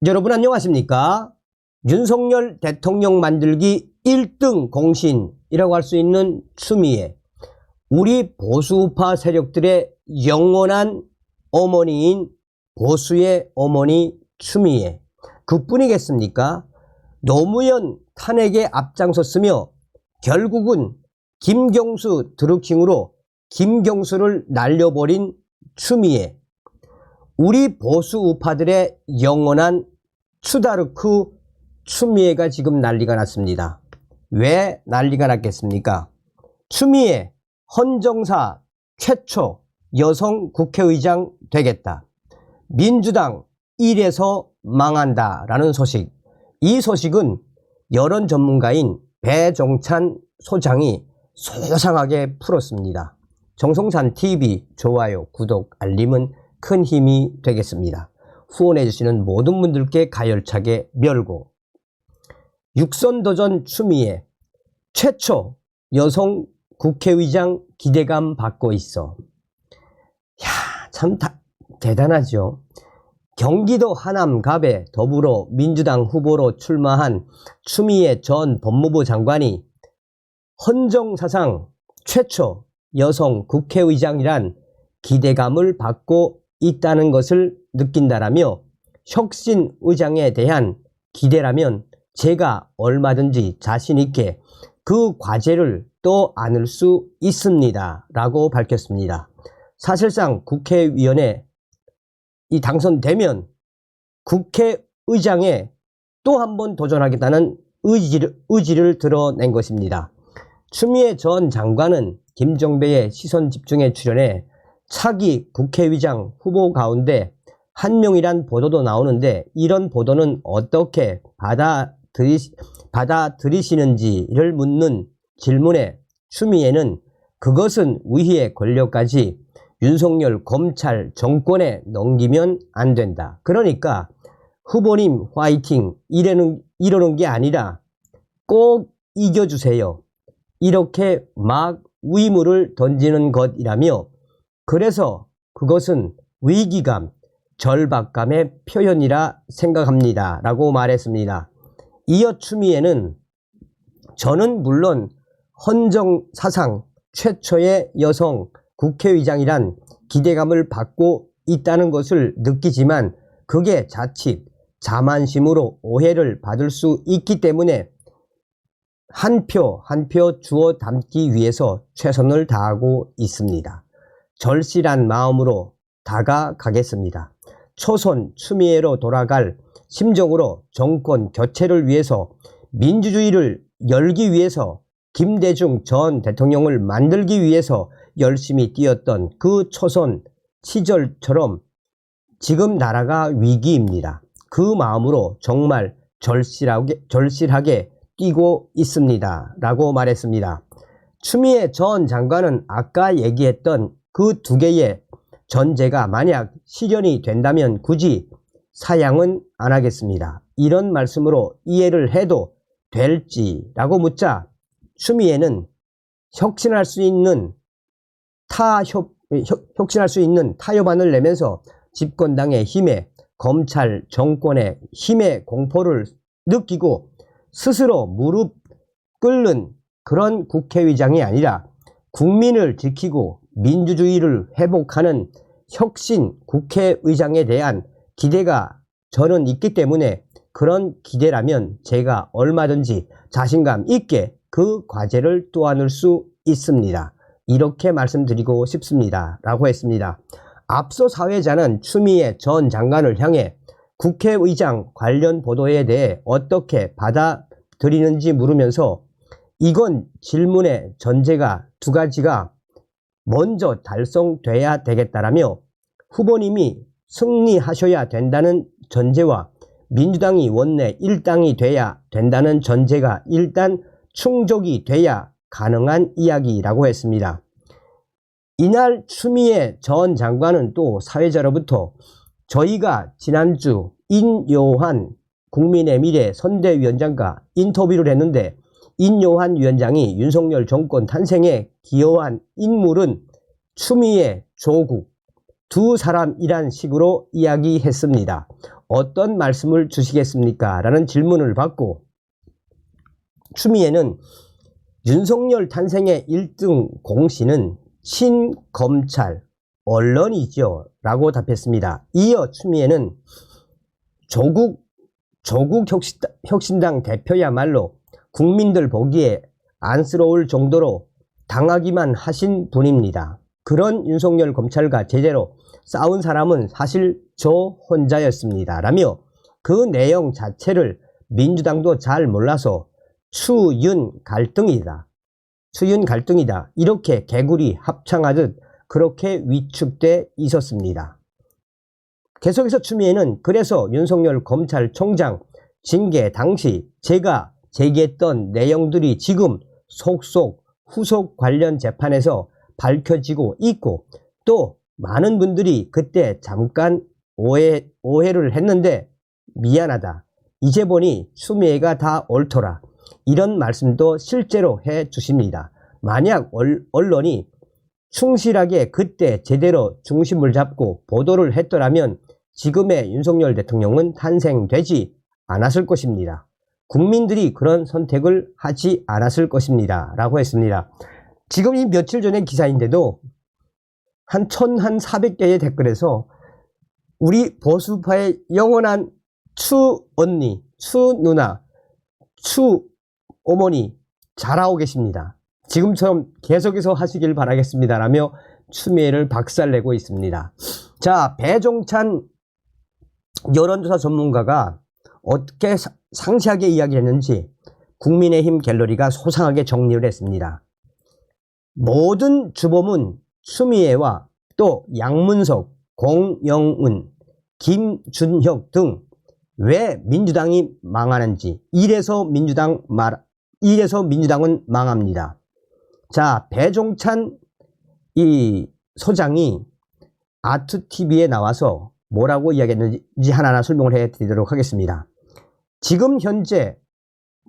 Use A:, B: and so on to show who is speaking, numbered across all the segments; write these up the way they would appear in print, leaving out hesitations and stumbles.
A: 여러분 안녕하십니까? 윤석열 대통령 만들기 1등 공신이라고 할 수 있는 추미애, 우리 보수우파 세력들의 영원한 어머니인 보수의 어머니 추미애, 그뿐이겠습니까? 노무현 탄핵에 앞장섰으며 결국은 김경수 드루킹으로 김경수를 날려버린 추미애, 우리 보수우파들의 영원한 추다르크 추미애가 지금 난리가 났습니다. 왜 난리가 났겠습니까? 추미애 헌정사 최초 여성 국회의장 되겠다. 민주당 1에서 망한다 라는 소식. 이 소식은 여론 전문가인 배종찬 소장이 소상하게 풀었습니다. 정성산TV 좋아요, 구독, 알림은 큰 힘이 되겠습니다. 후원해주시는 모든 분들께 가열차게 멸고. 육선도전 추미애 최초 여성 국회의장 기대감 받고 있어. 참 대단하죠. 경기도 하남 갑에 더불어민주당 후보로 출마한 추미애 전 법무부 장관이 헌정사상 최초 여성 국회의장이란 기대감을 받고 있다는 것을 느낀다라며 혁신의장에 대한 기대라면 제가 얼마든지 자신있게 그 과제를 또 안을 수 있습니다 라고 밝혔습니다. 사실상 국회의원에 당선되면 국회의장에 또 한 번 도전하겠다는 의지를 드러낸 것입니다. 추미애 전 장관은 김정배의 시선집중에 출연해 차기 국회의장 후보 가운데 한 명이란 보도도 나오는데, 이런 보도는 어떻게 받아들이시는지를 묻는 질문에 추미애는 그것은 위의 권력까지 윤석열 검찰 정권에 넘기면 안 된다. 그러니까 후보님 화이팅 이러는 게 아니라 꼭 이겨주세요. 이렇게 막 위물을 던지는 것이라며, 그래서 그것은 위기감, 절박감의 표현이라 생각합니다 라고 말했습니다. 이어 추미애는 저는 물론 헌정사상 최초의 여성 국회의장이란 기대감을 받고 있다는 것을 느끼지만 그게 자칫 자만심으로 오해를 받을 수 있기 때문에 한 표 한 표 주워 담기 위해서 최선을 다하고 있습니다. 절실한 마음으로 다가가겠습니다. 초선 추미애로 돌아갈 심정으로 정권 교체를 위해서, 민주주의를 열기 위해서, 김대중 전 대통령을 만들기 위해서 열심히 뛰었던 그 초선 시절처럼 지금 나라가 위기입니다. 그 마음으로 정말 절실하게 뛰고 있습니다 라고 말했습니다. 추미애 전 장관은 아까 얘기했던 그 두 개의 전제가 만약 실현이 된다면 굳이 사양은 안 하겠습니다. 이런 말씀으로 이해를 해도 될지라고 묻자 추미애는 혁신할 수 있는 타협안을 내면서 집권당의 힘에, 검찰 정권의 힘의 공포를 느끼고 스스로 무릎 꿇는 그런 국회의장이 아니라 국민을 지키고 민주주의를 회복하는 혁신 국회의장에 대한 기대가 저는 있기 때문에, 그런 기대라면 제가 얼마든지 자신감 있게 그 과제를 또안을 수 있습니다. 이렇게 말씀드리고 싶습니다 라고 했습니다. 앞서 사회자는 추미애 전 장관을 향해 국회의장 관련 보도에 대해 어떻게 받아들이는지 물으면서 이건 질문의 전제가 두 가지가 먼저 달성돼야 되겠다라며 후보님이 승리하셔야 된다는 전제와 민주당이 원내 1당이 돼야 된다는 전제가 일단 충족이 돼야 가능한 이야기라고 했습니다. 이날 추미애 전 장관은 또 사회자로부터 저희가 지난주 인요한 국민의 미래 선대위원장과 인터뷰를 했는데 인요한 위원장이 윤석열 정권 탄생에 기여한 인물은 추미애, 조국 두 사람이란 식으로 이야기했습니다. 어떤 말씀을 주시겠습니까? 라는 질문을 받고 추미애는 윤석열 탄생의 1등 공신은 친검찰, 언론이죠 라고 답했습니다. 이어 추미애는 조국 혁신당 대표야말로 국민들 보기에 안쓰러울 정도로 당하기만 하신 분입니다. 그런 윤석열 검찰과 제대로 싸운 사람은 사실 저 혼자였습니다. 라며 그 내용 자체를 민주당도 잘 몰라서 추윤 갈등이다. 이렇게 개구리 합창하듯 그렇게 위축돼 있었습니다. 계속해서 추미애는 그래서 윤석열 검찰총장 징계 당시 제가 제기했던 내용들이 지금 속속 후속 관련 재판에서 밝혀지고 있고 또 많은 분들이 그때 잠깐 오해를 했는데 미안하다. 이제 보니 추미애가 다 옳더라. 이런 말씀도 실제로 해 주십니다. 만약 언론이 충실하게 그때 제대로 중심을 잡고 보도를 했더라면 지금의 윤석열 대통령은 탄생되지 않았을 것입니다. 국민들이 그런 선택을 하지 않았을 것입니다. 라고 했습니다. 지금 이 며칠 전의 기사인데도 한 1400개의 댓글에서 우리 보수파의 영원한 추 언니, 추 누나, 추 어머니 잘하고 계십니다. 지금처럼 계속해서 하시길 바라겠습니다. 라며 추미애를 박살내고 있습니다. 자, 배종찬 여론조사 전문가가 어떻게 상세하게 이야기했는지 국민의힘 갤러리가 소상하게 정리를 했습니다. 모든 주범은 추미애와 또 양문석, 공영은, 김준혁 등 왜 민주당이 망하는지 이래서 민주당은 망합니다. 자, 배종찬 이 소장이 아트TV에 나와서 뭐라고 이야기했는지 하나하나 설명을 해드리도록 하겠습니다. 지금 현재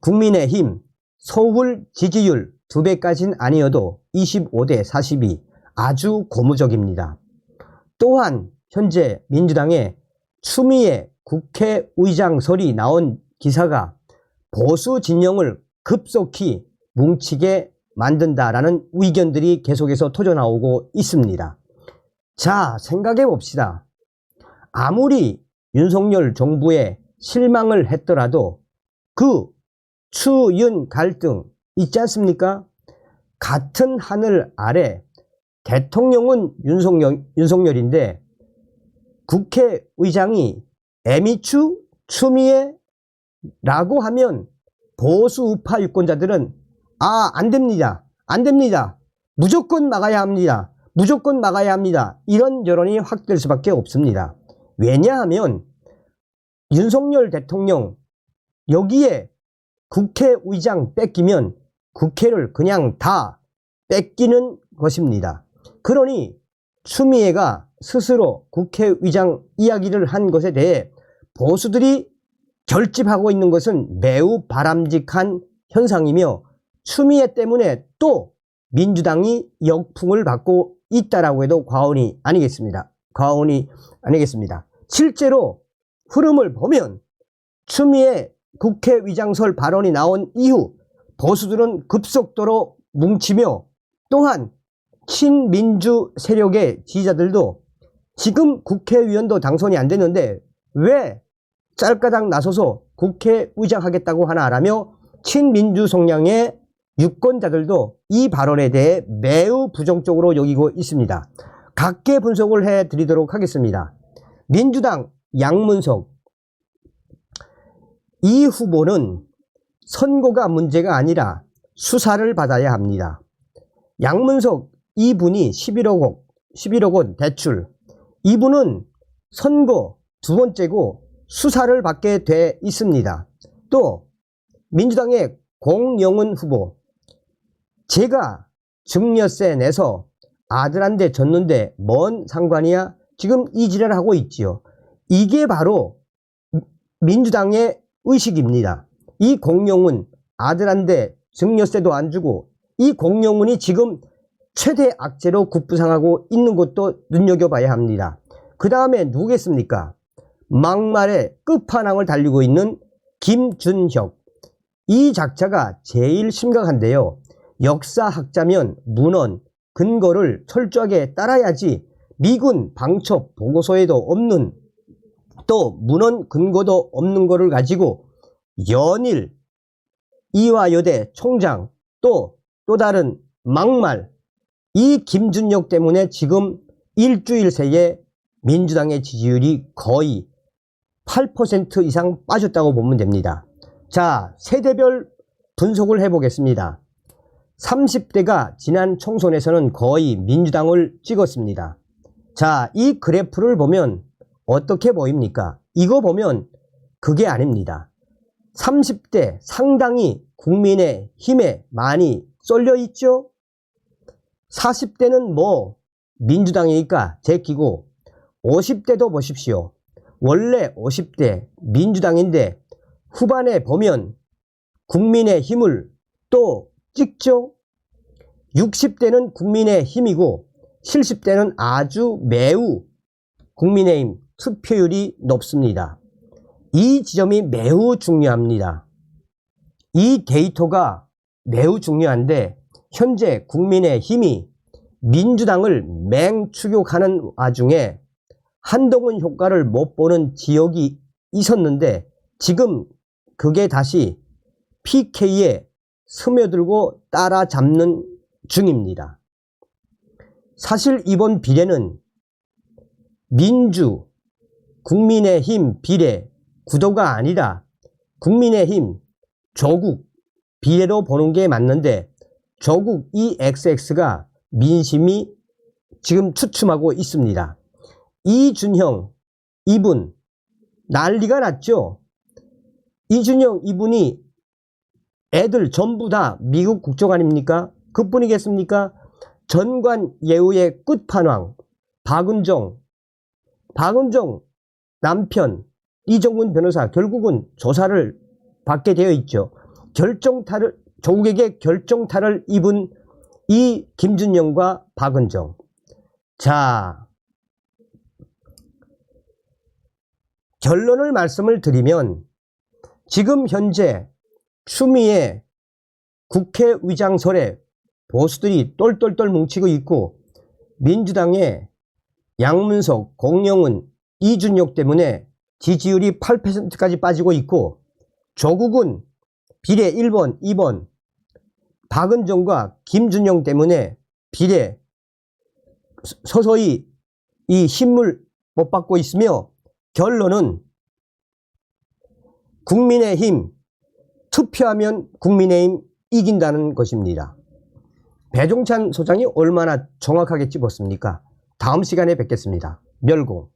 A: 국민의힘 서울 지지율 2배까지는 아니어도 25대 42 아주 고무적입니다. 또한 현재 민주당의 추미애 국회의장설이 나온 기사가 보수 진영을 급속히 뭉치게 만든다라는 의견들이 계속해서 터져나오고 있습니다. 자, 생각해 봅시다. 아무리 윤석열 정부에 실망을 했더라도 그 추윤 갈등 있지 않습니까? 같은 하늘 아래 대통령은 윤석열인데 국회의장이 에미추 추미애 라고 하면 보수 우파 유권자들은 안됩니다. 안됩니다. 무조건 막아야 합니다. 무조건 막아야 합니다. 이런 여론이 확대될 수밖에 없습니다. 왜냐하면 윤석열 대통령 여기에 국회의장 뺏기면 국회를 그냥 다 뺏기는 것입니다. 그러니 추미애가 스스로 국회의장 이야기를 한 것에 대해 보수들이 결집하고 있는 것은 매우 바람직한 현상이며 추미애 때문에 또 민주당이 역풍을 받고 있다라고 해도 과언이 아니겠습니다. 실제로 흐름을 보면 추미애 국회의장설 발언이 나온 이후 보수들은 급속도로 뭉치며 또한 친민주 세력의 지지자들도 지금 국회의원도 당선이 안 됐는데 왜 짤까당 나서서 국회의장 하겠다고 하나라며 친민주 성향의 유권자들도 이 발언에 대해 매우 부정적으로 여기고 있습니다. 각계 분석을 해드리도록 하겠습니다. 민주당 양문석 이 후보는 선거가 문제가 아니라 수사를 받아야 합니다. 양문석 이분이 11억 원 대출 이분은 선거 두 번째고 수사를 받게 돼 있습니다. 또 민주당의 공영은 후보 제가 증여세 내서 아들한테 줬는데 뭔 상관이야? 지금 이 지랄을 하고 있지요. 이게 바로 민주당의 의식입니다. 이 공영은 아들한테 증여세도 안 주고 이 공영은이 지금 최대 악재로 급부상하고 있는 것도 눈여겨봐야 합니다. 그 다음에 누구겠습니까? 막말의 끝판왕을 달리고 있는 김준혁. 이 작자가 제일 심각한데요. 역사학자면 문헌, 근거를 철저하게 따라야지 미군 방첩 보고서에도 없는, 또 문헌 근거도 없는 거를 가지고 연일 이화여대 총장, 또 다른 막말, 이 김준혁 때문에 지금 일주일 새에 민주당의 지지율이 거의 8% 이상 빠졌다고 보면 됩니다. 자, 세대별 분석을 해보겠습니다. 30대가 지난 총선에서는 거의 민주당을 찍었습니다. 자, 이 그래프를 보면 어떻게 보입니까? 이거 보면 그게 아닙니다. 30대 상당히 국민의힘에 많이 쏠려 있죠? 40대는 뭐 민주당이니까 제끼고, 50대도 보십시오. 원래 50대 민주당인데 후반에 보면 국민의힘을 또 찍죠? 60대는 국민의힘이고 70대는 아주 매우 국민의힘 투표율이 높습니다. 이 지점이 매우 중요합니다. 이 데이터가 매우 중요한데 현재 국민의힘이 민주당을 맹추격하는 와중에 한동훈 효과를 못 보는 지역이 있었는데 지금 그게 다시 PK에 스며들고 따라잡는 중입니다. 사실 이번 비례는 민주, 국민의힘 비례 구도가 아니라 국민의힘 조국 비례로 보는 게 맞는데, 조국 이 XX가 민심이 지금 추춤하고 있습니다. 이준형 이분 난리가 났죠. 이준형 이분이 애들 전부 다 미국 국적 아닙니까? 그뿐이겠습니까? 전관 예우의 끝판왕 박은정 남편 이정훈 변호사 결국은 조사를 받게 되어 있죠. 조국에게 결정타를 입은 이 김준영과 박은정. 자, 결론을 말씀을 드리면 지금 현재 추미애 국회의장설에 보수들이 똘똘똘 뭉치고 있고, 민주당의 양문석, 공영은, 이준혁 때문에 지지율이 8%까지 빠지고 있고, 조국은 비례 1번, 2번, 박은정과 김준영 때문에 비례 서서히 이 힘을 못 받고 있으며, 결론은 국민의힘 투표하면 국민의힘 이긴다는 것입니다. 배종찬 소장이 얼마나 정확하게 찝었습니까? 다음 시간에 뵙겠습니다. 멸공.